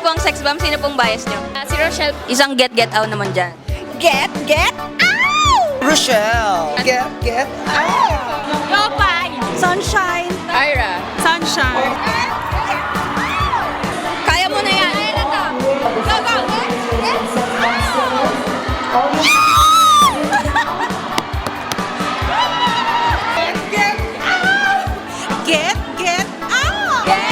po ang sex bomb. Sino pong bias nyo? Si Rochelle. Isang get out naman dyan. Get out! Rochelle. Get out! Yopay. Sunshine. Ira. Sunshine. Kaya mo na yan. Go, go. Get out! Get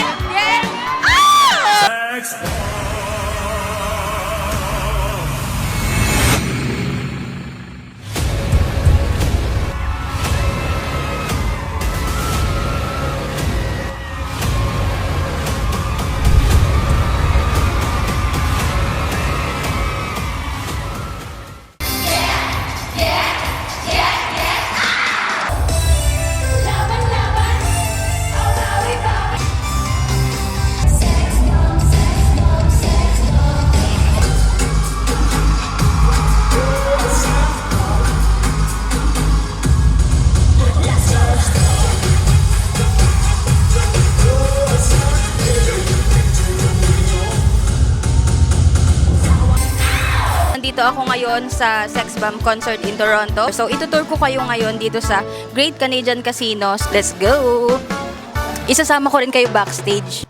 Nandito ako ngayon sa Sex Bomb concert in Toronto. So, itutour ko kayo ngayon dito sa Great Canadian Casinos. Let's go! Isasama ko rin kayo backstage.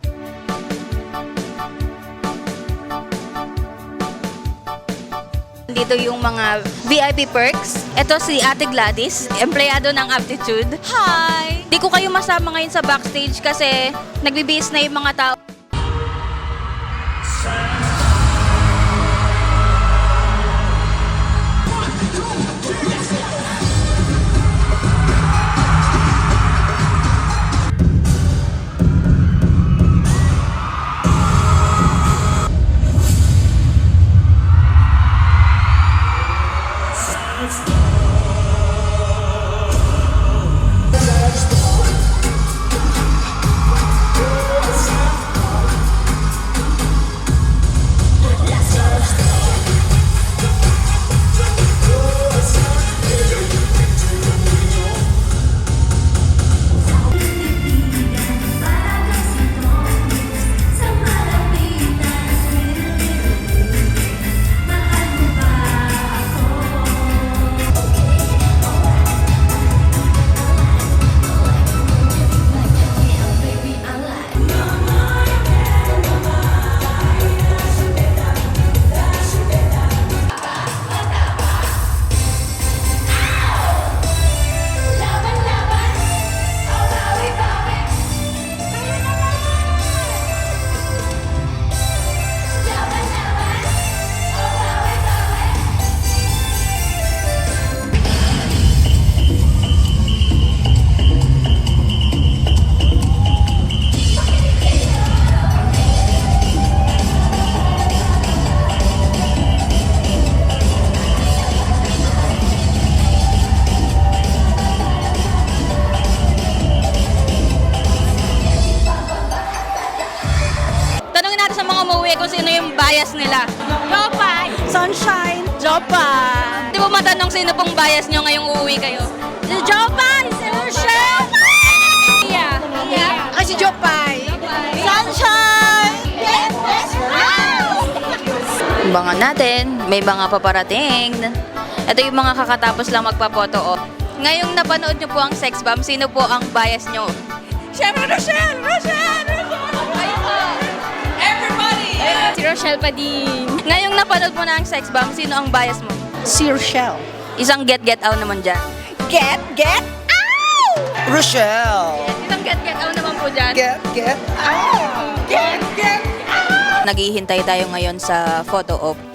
Dito yung mga VIP perks. Ito si Ate Gladys, empleyado ng Aptitude. Hi! Di ko kayo masama ngayon sa backstage kasi nagbibihis na yung mga tao. Kung sino yung bias nila. Yopay. Sunshine. Jopa! Di ba matanong sino pong bias nyo ngayong uuwi kayo? Si Yopay. Si Rochelle. Yeah. Ay, si Jopay. Sunshine. Abangan natin, may mga paparating. Ito yung mga kakatapos lang magpapoto. Oh. Ngayong napanood nyo po ang Sex Bomb, sino po ang bias nyo? Siyempre, Rochelle! Ayun po! Everybody! Si Rochelle pa din. Ngayong napanood mo na ang Sex Bomb, sino ang bias mo? Si Rochelle. Isang get out naman dyan. Get out! Rochelle. Isang get out naman po dyan. Get out! Get out! Naghihintay tayo ngayon sa photo op.